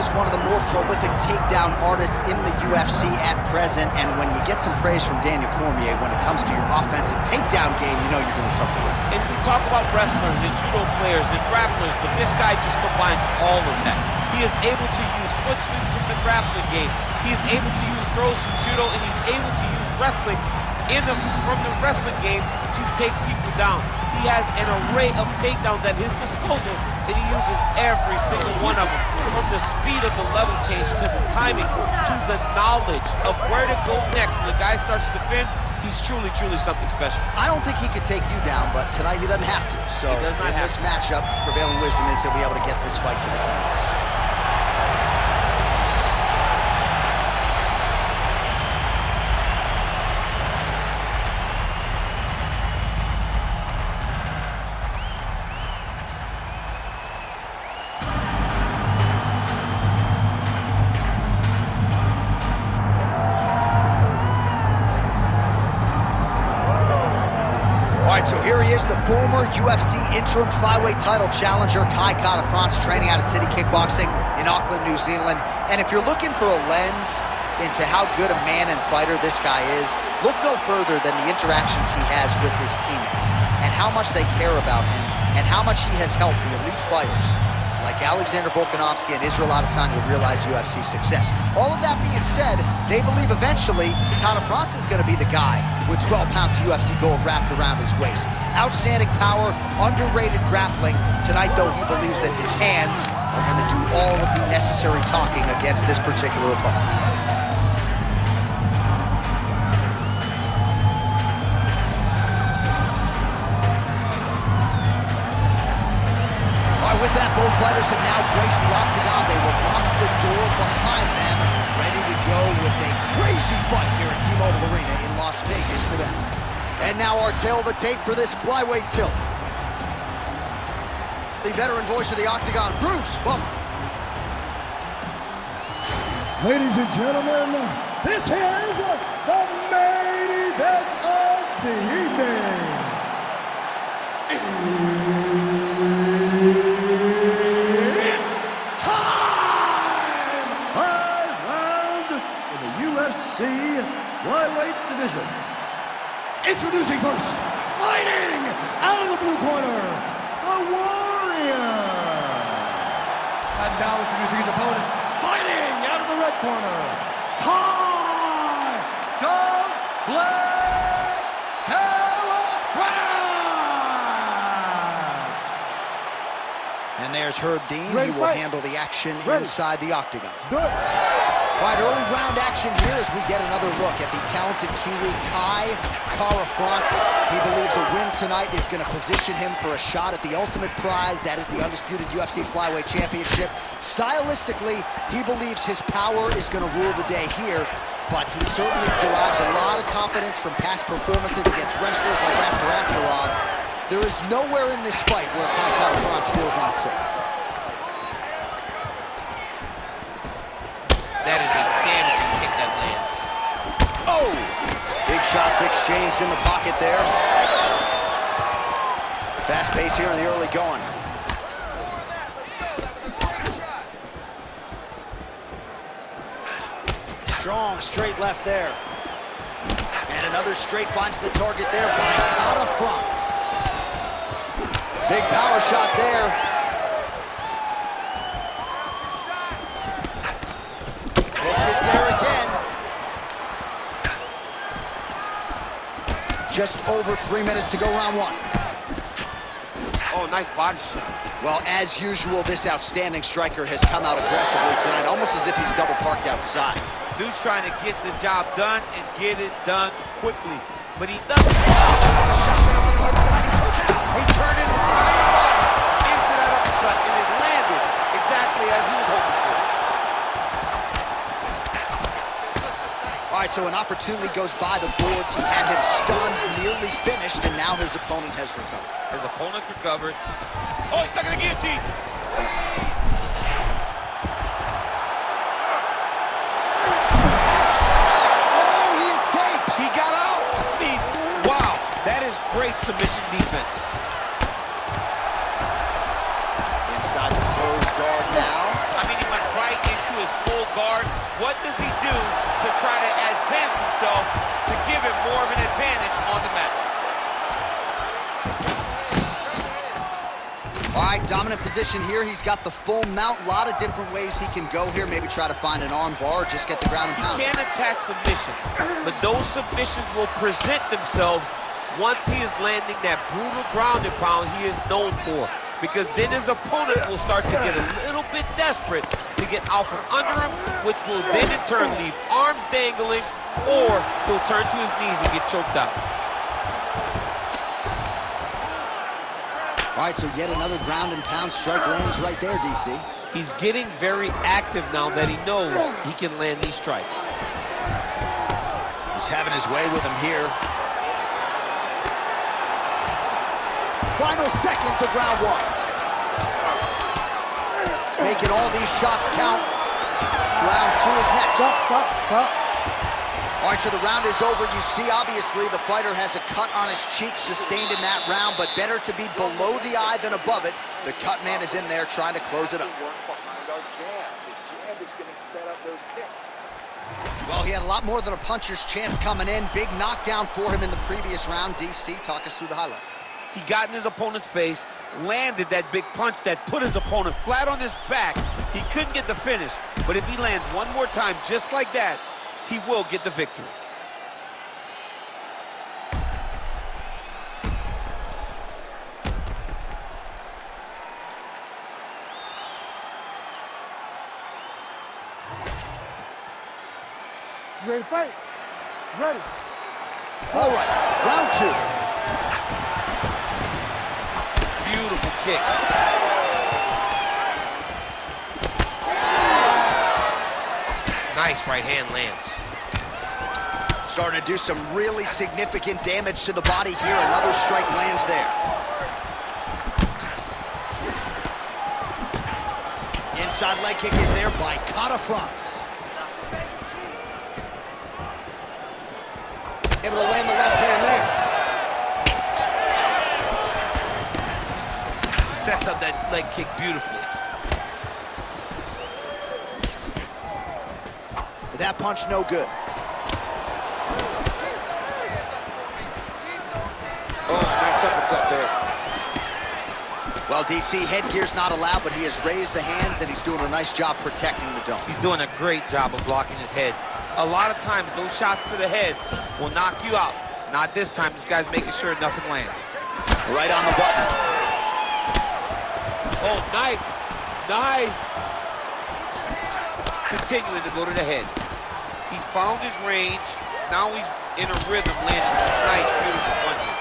is one of the more prolific takedown artists in the UFC at present, and when you get some praise from Daniel Cormier when it comes to your offensive takedown game, you know you're doing something right. And we talk about wrestlers and judo players and grapplers, but this guy just combines all of that. He is able to use foot sweeps from the grappling game. He is able to use throws from judo, and he's able to use wrestling from the wrestling game to take people down. He has an array of takedowns at his disposal, and he uses every single one of them. From the speed of the level change, to the timing, to the knowledge of where to go next. When the guy starts to defend, he's truly, truly something special. I don't think he could take you down, but tonight he doesn't have to. So in this matchup, prevailing wisdom is he'll be able to get this fight to the canvas. So here he is, the former UFC interim flyweight title challenger, Kai Kara-France, training out of City Kickboxing in Auckland, New Zealand. And if you're looking for a lens into how good a man and fighter this guy is, look no further than the interactions he has with his teammates and how much they care about him and how much he has helped the elite fighters like Alexander Volkanovski and Israel Adesanya realize UFC success. All of that being said, they believe eventually Kara-France is going to be the guy with 12 pounds of UFC gold wrapped around his waist. Outstanding power, underrated grappling. Tonight, though, he believes that his hands are going to do all of the necessary talking against this particular opponent. With that, both fighters have now graced the octagon. They will lock the door behind them, ready to go with a crazy fight here at T-Mobile Arena in Las Vegas, Nevada. And now our tail of the tape for this flyweight tilt. The veteran voice of the octagon, Bruce Buffer. Ladies and gentlemen, this is the main event of the evening. Flyweight division. Introducing first, fighting out of the blue corner, the Warrior. And now introducing his opponent, fighting out of the red corner, Kai Kara-France. And there's Herb Dean. He will handle the action inside the octagon. All right, early round action here as we get another look at the talented Kiwi Kai Kara-France. He believes a win tonight is going to position him for a shot at the ultimate prize. That is the undisputed UFC Flyweight Championship. Stylistically, he believes his power is going to rule the day here, but he certainly derives a lot of confidence from past performances against wrestlers like Askar Askarov. There is nowhere in this fight where Kai Kara-France feels unsafe. That is a damaging kick that lands. Oh! Big shots exchanged in the pocket there. Fast pace here in the early going. Strong straight left there. And another straight finds the target there by Kara-France. Big power shot there. There again. Just over 3 minutes to go, round one. Oh, nice body shot. Well, as usual, this outstanding striker has come out aggressively tonight, almost as if he's double parked outside. Dude's trying to get the job done and get it done quickly, but he doesn't. He turned his entire body into that uppercut, and it landed exactly as he was hoping for. All right, so an opportunity goes by the boards. He had him stunned, nearly finished, and now his opponent has recovered. His opponent recovered. Oh, he's stuck in the guillotine. Oh, he escapes. He got out. I mean, wow, that is great submission defense. Inside the closed guard now. I mean, he went right into Dominant position here. He's got the full mount. A lot of different ways he can go here. Maybe try to find an arm bar or just get the ground and pound. He can attack submissions, but those submissions will present themselves once he is landing that brutal ground and pound he is known for. Because then his opponent will start to get a little bit desperate to get out from under him, which will then in turn leave arms dangling, or he'll turn to his knees and get choked out. All right, so yet another ground and pound strike lands right there, DC. He's getting very active now that he knows he can land these strikes. He's having his way with him here. Final seconds of round one. Making all these shots count. Round two is next. All right, so the round is over. You see, obviously, the fighter has a cut on his cheek sustained in that round, but better to be below the eye than above it. The cut man is in there trying to close it up. Behind our jab. The jab is going to set up those kicks. Well, he had a lot more than a puncher's chance coming in. Big knockdown for him in the previous round. DC, talk us through the highlight. He got in his opponent's face, landed that big punch that put his opponent flat on his back. He couldn't get the finish, but if he lands one more time just like that, he will get the victory. Ready to fight? Ready. All right, round two. Beautiful kick. Nice right hand lands. Starting to do some really significant damage to the body here. Another strike lands there. Inside leg kick is there by Kata France. Able to land the left hand there. Sets up that leg kick beautifully. That punch no good. Oh, nice uppercut there. Well, DC, headgear's not allowed, but he has raised the hands, and he's doing a nice job protecting the dome. He's doing a great job of blocking his head. A lot of times, those shots to the head will knock you out. Not this time. This guy's making sure nothing lands. Right on the button. Oh, nice. Nice. Continuing to go to the head. He's found his range. Now he's in a rhythm, landing those nice, beautiful punches.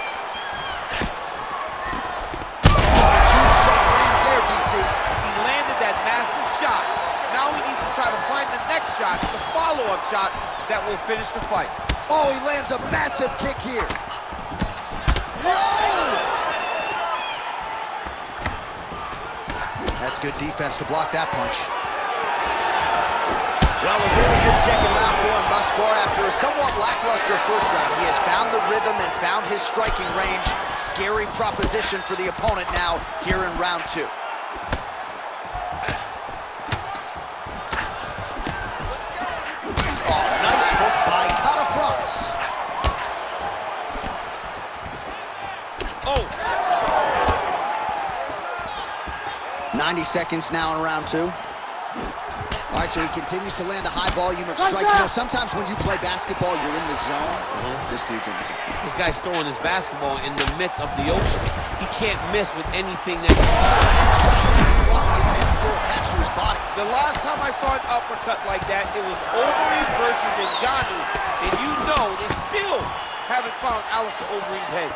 Huge shot lands there, DC. He landed that massive shot. Now he needs to try to find the next shot, the follow-up shot that will finish the fight. Oh, he lands a massive kick here. Whoa! That's good defense to block that punch. Well, a really good second round for him thus far. After a somewhat lackluster first round, he has found the rhythm and found his striking range. Scary proposition for the opponent now here in round two. Oh, nice hook by Kata France. Oh! 90 seconds now in round two. All right, so he continues to land a high volume of strikes. You know, sometimes when you play basketball, you're in the zone. This dude's in the zone. This guy's throwing his basketball in the midst of the ocean. He can't miss with anything that's... His head's still attached to his body. The last time I saw an uppercut like that, it was Overeem versus Ngannou. And you know they still haven't found Alistair Overeem's head.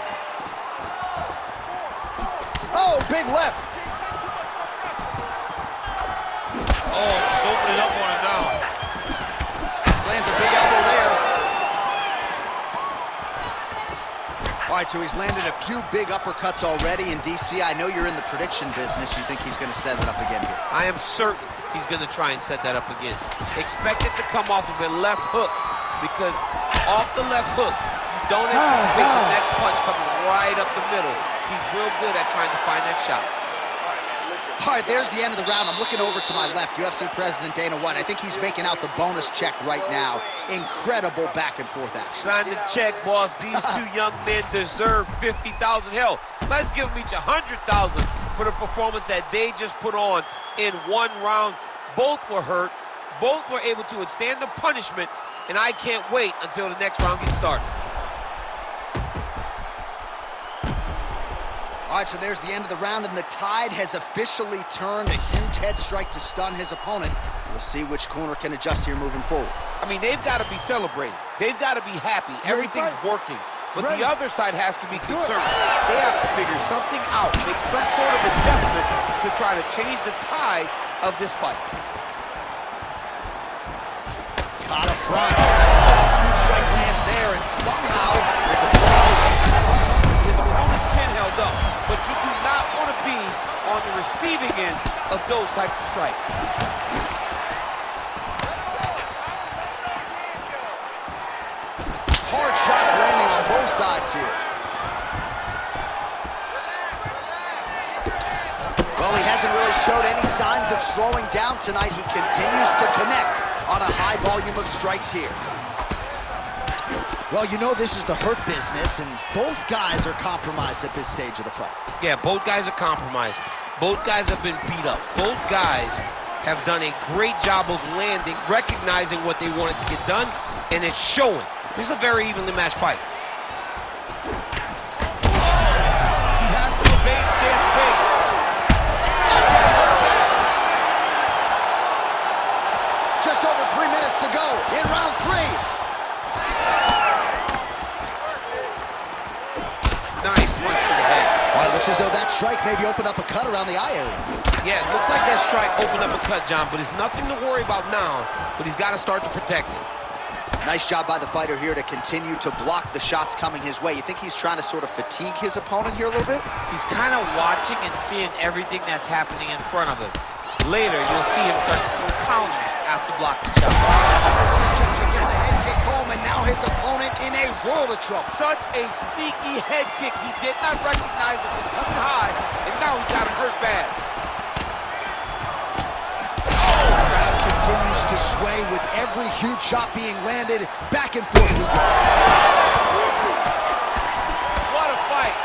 Oh, big left. Oh, just opening up on him now. Lands a big elbow there. All right, so he's landed a few big uppercuts already. And DC, I know you're in the prediction business. You think he's going to set it up again here? I am certain he's going to try and set that up again. Expect it to come off of a left hook, because off the left hook, you don't anticipate the next punch coming right up the middle. He's real good at trying to find that shot. All right, there's the end of the round. I'm looking over to my left, UFC President Dana White. I think he's making out the bonus check right now. Incredible back and forth action. Sign the check, boss. These two young men deserve $50,000. Hell, let's give them each $100,000 for the performance that they just put on in one round. Both were hurt. Both were able to withstand the punishment, and I can't wait until the next round gets started. All right, so there's the end of the round, and the tide has officially turned. A huge head strike to stun his opponent. We'll see which corner can adjust here moving forward. I mean, they've got to be celebrating. They've got to be happy. Everything's working. But the other side has to be concerned. They have to figure something out, make some sort of adjustment to try to change the tide of this fight. Caught up front. Huge strike lands there, and somehow his opponent's chin held up. But you do not want to be on the receiving end of those types of strikes. Hard shots landing on both sides here. Well, he hasn't really showed any signs of slowing down tonight. He continues to connect on a high volume of strikes here. Well, you know this is the hurt business, and both guys are compromised at this stage of the fight. Yeah, both guys are compromised. Both guys have been beat up. Both guys have done a great job of landing, recognizing what they wanted to get done, and it's showing. This is a very evenly matched fight. He has to evade, stay in space. Just over 3 minutes to go in round 3. Nice punch to the head. All right, looks as though that strike maybe opened up a cut around the eye area. Yeah, it looks like that strike opened up a cut, John, but it's nothing to worry about now, but he's got to start to protect it. Nice job by the fighter here to continue to block the shots coming his way. You think he's trying to sort of fatigue his opponent here a little bit? He's kind of watching and seeing everything that's happening in front of him. Later, you'll see him start to throw counters after blocking shots. To get the head kick home, and now his opponent in a world of trouble. Such a sneaky head kick. He did not recognize it was coming high, and now he's got him hurt bad. Crowd continues to sway with every huge shot being landed. Back and forth we go. What a fight.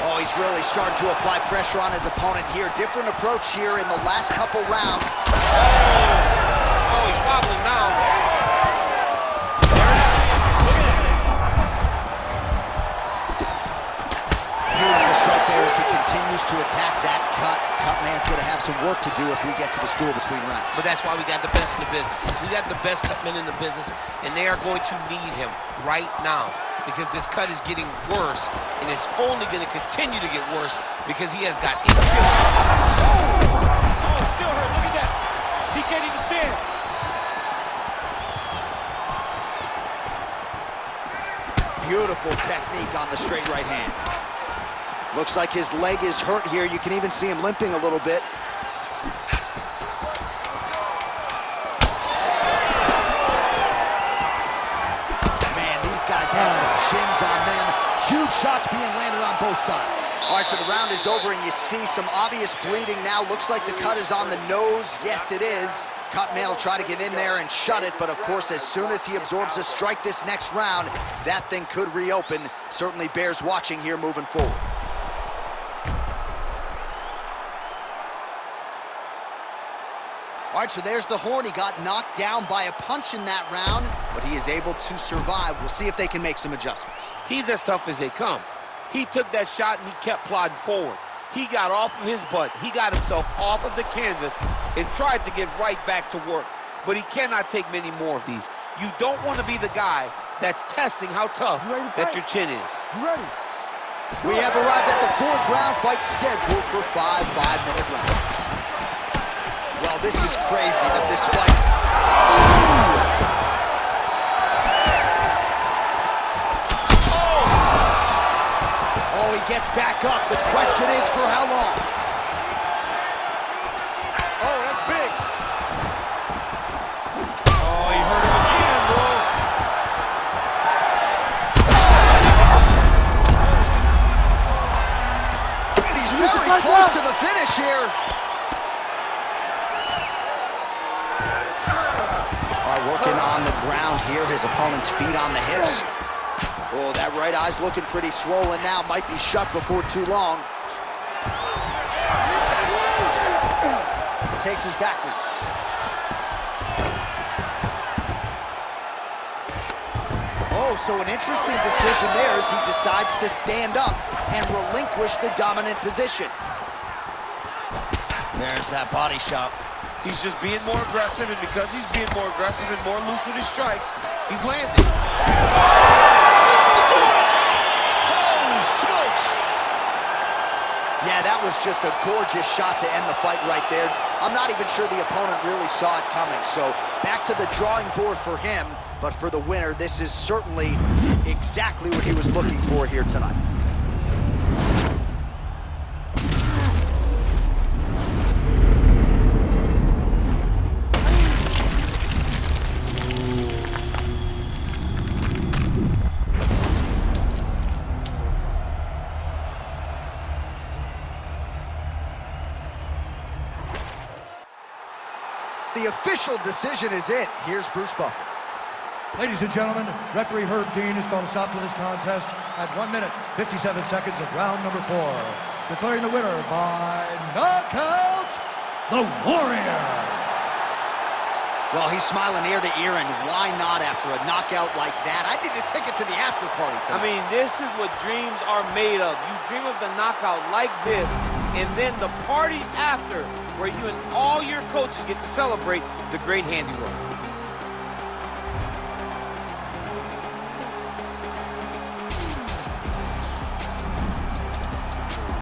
Oh, he's really starting to apply pressure on his opponent here. Different approach here in the last couple rounds. Oh, he's wobbling now. Beautiful strike there as he continues to attack that cut. Cut man's going to have some work to do if we get to the stool between rounds. But that's why we got the best in the business. We got the best cut men in the business, and they are going to need him right now because this cut is getting worse, and it's only going to continue to get worse because he has got infield. Oh, it's still hurt. Look at that. He can't even stand. Beautiful technique on the straight right hand. Looks like his leg is hurt here. You can even see him limping a little bit. Man, these guys have some chins on them. Huge shots being landed on both sides. All right, so the round is over, and you see some obvious bleeding now. Looks like the cut is on the nose. Yes, it is. Cut man will try to get in there and shut it, but of course, as soon as he absorbs a strike this next round, that thing could reopen. Certainly bears watching here moving forward. All right, so there's the horn. He got knocked down by a punch in that round, but he is able to survive. We'll see if they can make some adjustments. He's as tough as they come. He took that shot and he kept plodding forward. He got off of his butt. He got himself off of the canvas and tried to get right back to work. But he cannot take many more of these. You don't want to be the guy that's testing how tough that your chin is. You ready? We have arrived at the 4th round, fight scheduled for 5 5-minute rounds. Well, this is crazy that this fight... Oh, he gets back up. The question is for how long? Oh, that's big. Oh, he hurt him again, bro. He's very close to the finish here. Working on the ground here, his opponent's feet on the hips. Oh, that right eye's looking pretty swollen now. Might be shut before too long. Takes his back now. Oh, so an interesting decision there as he decides to stand up and relinquish the dominant position. There's that body shot. He's just being more aggressive, and because he's being more aggressive and more loose with his strikes, he's landing. Holy smokes! Yeah, that was just a gorgeous shot to end the fight right there. I'm not even sure the opponent really saw it coming, so back to the drawing board for him, but for the winner, this is certainly exactly what he was looking for here tonight. The official decision is in. Here's Bruce Buffer. Ladies and gentlemen, referee Herb Dean has called a stop to this contest at 1 minute, 57 seconds of round number 4. Declaring the winner by knockout, the Warrior. Well, he's smiling ear to ear, and why not after a knockout like that? I need a ticket to the after party tonight. I mean, this is what dreams are made of. You dream of the knockout like this, and then the party after, where you and all your coaches get to celebrate the great handiwork.